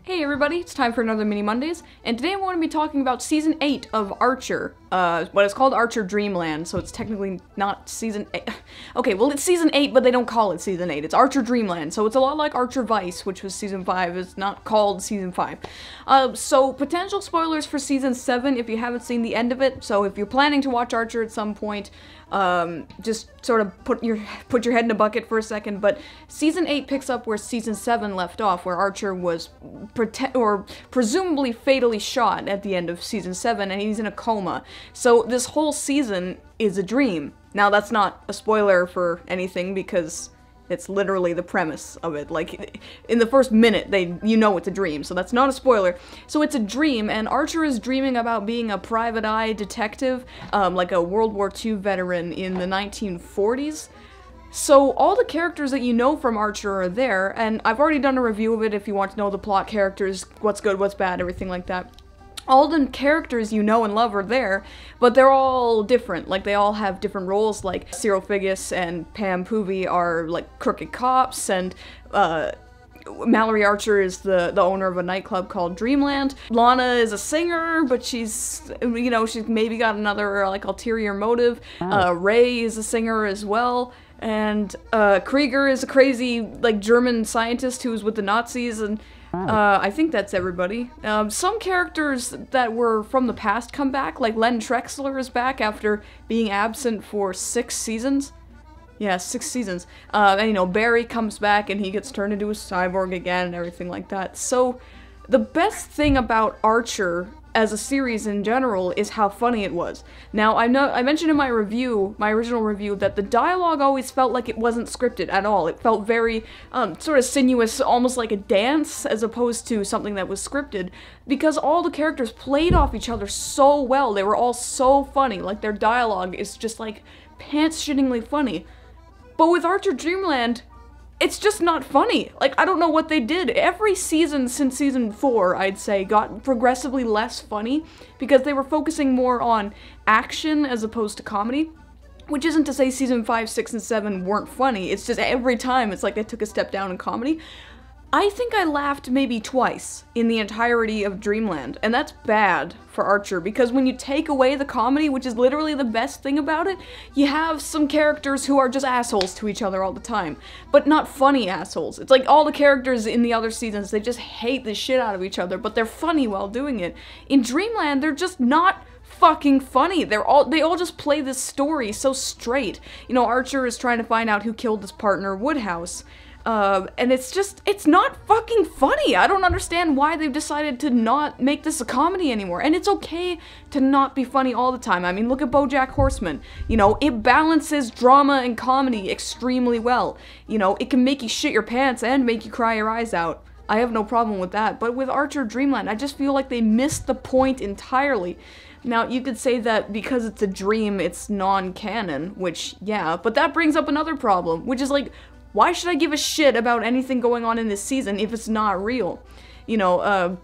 Hey everybody, it's time for another Mini Mondays, and today I'm going to be talking about Season 8 of Archer. What it's called Archer Dreamland, so it's technically not Season 8. Okay, well it's Season 8, but they don't call it Season 8. It's Archer Dreamland, so it's a lot like Archer Vice, which was Season 5. It's not called Season 5. So potential spoilers for Season 7 if you haven't seen the end of it, so if you're planning to watch Archer at some point, just sort of put your head in a bucket for a second, but Season 8 picks up where Season 7 left off, where Archer was presumably fatally shot at the end of Season 7, and he's in a coma. So this whole season is a dream. Now that's not a spoiler for anything, because it's literally the premise of it. Like, in the first minute, you know it's a dream, so that's not a spoiler. So it's a dream, and Archer is dreaming about being a private eye detective, like a World War II veteran in the 1940s. So all the characters that you know from Archer are there, and I've already done a review of it if you want to know the plot, characters, what's good, what's bad, everything like that. All the characters you know and love are there, but they're all different. Like, they all have different roles, like Cyril Figgis and Pam Poovey are, like, crooked cops, and, Mallory Archer is the owner of a nightclub called Dreamland. Lana is a singer, but she's, you know, she's maybe got another, like, ulterior motive. Ray is a singer as well. And, Krieger is a crazy, like, German scientist who's with the Nazis, and I think that's everybody. Some characters that were from the past come back, like Len Trexler is back after being absent for 6 seasons. Yeah, 6 seasons. And, you know, Barry comes back and he gets turned into a cyborg again and everything like that. So, the best thing about Archer as a series in general is how funny it was. Now, I mentioned in my review, my original review, that the dialogue always felt like it wasn't scripted at all. It felt very, sort of sinuous, almost like a dance, as opposed to something that was scripted, because all the characters played off each other so well. They were all so funny. Like, their dialogue is just, like, pants-shittingly funny. But with Archer Dreamland, it's just not funny. Like, I don't know what they did. Every season since Season 4, I'd say, got progressively less funny because they were focusing more on action as opposed to comedy. Which isn't to say Season 5, 6, and 7 weren't funny. It's just every time it's like they took a step down in comedy. I think I laughed maybe twice in the entirety of Dreamland, and that's bad for Archer, because when you take away the comedy, which is literally the best thing about it, you have some characters who are just assholes to each other all the time, but not funny assholes. It's like all the characters in the other seasons, they just hate the shit out of each other, but they're funny while doing it. In Dreamland, they're just not fucking funny. They all just play this story so straight. You know, Archer is trying to find out who killed his partner, Woodhouse. And it's not fucking funny. I don't understand why they've decided to not make this a comedy anymore. And it's okay to not be funny all the time. I mean, look at BoJack Horseman. You know, it balances drama and comedy extremely well. You know, it can make you shit your pants and make you cry your eyes out. I have no problem with that. But with Archer Dreamland, I just feel like they missed the point entirely. Now, you could say that because it's a dream, it's non-canon, which, yeah, but that brings up another problem, which is like, why should I give a shit about anything going on in this season if it's not real? You know,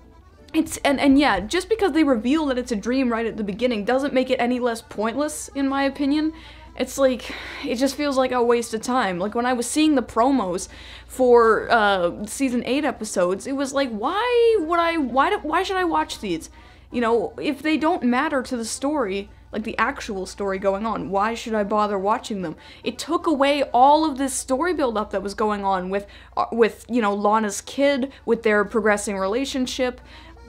and yeah, just because they reveal that it's a dream right at the beginning doesn't make it any less pointless, in my opinion. It's like, it just feels like a waste of time. Like, when I was seeing the promos for, Season 8 episodes, it was like, why should I watch these? You know, if they don't matter to the story, like the actual story going on, why should I bother watching them? It took away all of this story build-up that was going on with, you know, Lana's kid, with their progressing relationship.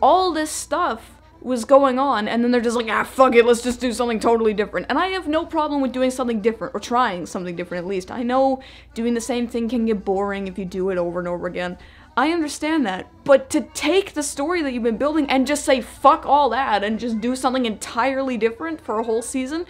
All this stuff was going on, and then they're just like, ah, fuck it, let's just do something totally different. And I have no problem with doing something different, or trying something different at least. I know doing the same thing can get boring if you do it over and over again. I understand that, but to take the story that you've been building and just say fuck all that and just do something entirely different for a whole season,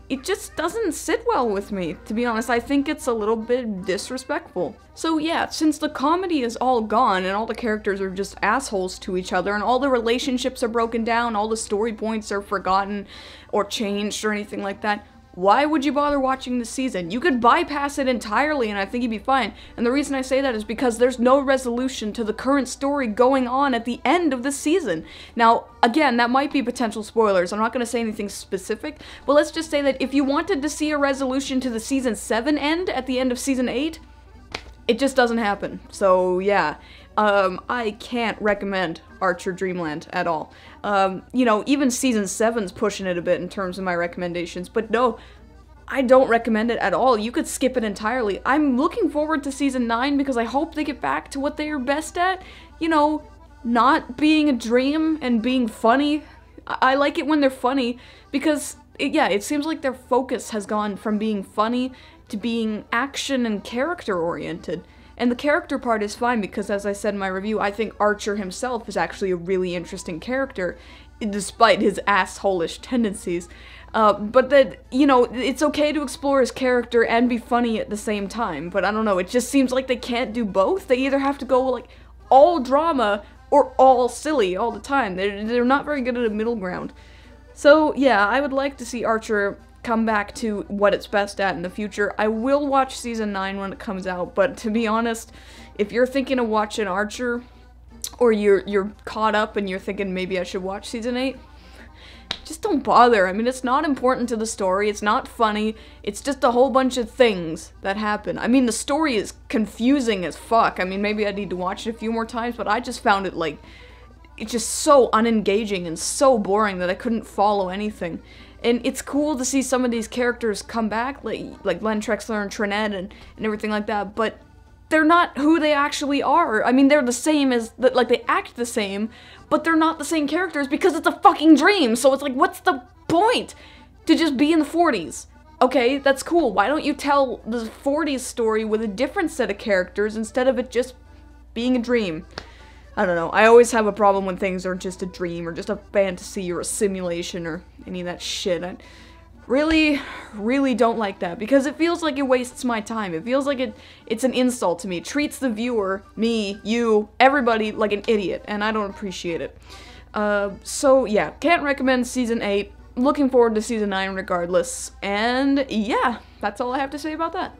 it just doesn't sit well with me, to be honest. I think it's a little bit disrespectful. So yeah, since the comedy is all gone and all the characters are just assholes to each other and all the relationships are broken down, all the story points are forgotten or changed or anything like that, why would you bother watching this season? You could bypass it entirely and I think you'd be fine. And the reason I say that is because there's no resolution to the current story going on at the end of the season. Now, again, that might be potential spoilers. I'm not going to say anything specific, but let's just say that if you wanted to see a resolution to the Season 7 end at the end of Season 8, it just doesn't happen. So, yeah. I can't recommend Archer Dreamland at all. You know, even season 7's pushing it a bit in terms of my recommendations, but no, I don't recommend it at all. You could skip it entirely. I'm looking forward to season 9 because I hope they get back to what they are best at. You know, not being a dream and being funny. I like it when they're funny because, it seems like their focus has gone from being funny to being action and character oriented. And the character part is fine because, as I said in my review, I think Archer himself is actually a really interesting character, despite his asshole-ish tendencies. But that, you know, it's okay to explore his character and be funny at the same time. But I don't know, it just seems like they can't do both. They either have to go, like, all drama or all silly all the time. They're not very good at a middle ground. So, yeah, I would like to see Archer come back to what it's best at in the future. I will watch season 9 when it comes out, but to be honest, if you're thinking of watching Archer, or you're caught up and you're thinking maybe I should watch season 8, just don't bother. I mean, it's not important to the story, it's not funny, it's just a whole bunch of things that happen. I mean, the story is confusing as fuck. I mean, maybe I need to watch it a few more times, but I just found it, like, it's just so unengaging and so boring that I couldn't follow anything. And it's cool to see some of these characters come back, like Len Trexler and Trinette and everything like that, but they're not who they actually are. I mean, they're the same as, like, they act the same, but they're not the same characters because it's a fucking dream, so it's like, what's the point? To just be in the 40s. Okay, that's cool. Why don't you tell the 40s story with a different set of characters instead of it just being a dream? I don't know, I always have a problem when things are just a dream or just a fantasy or a simulation or any of that shit. I really, really don't like that because it feels like it wastes my time. It feels like it's an insult to me. It treats the viewer, me, you, everybody like an idiot, and I don't appreciate it. So yeah, can't recommend season 8. Looking forward to season 9 regardless, and yeah, that's all I have to say about that.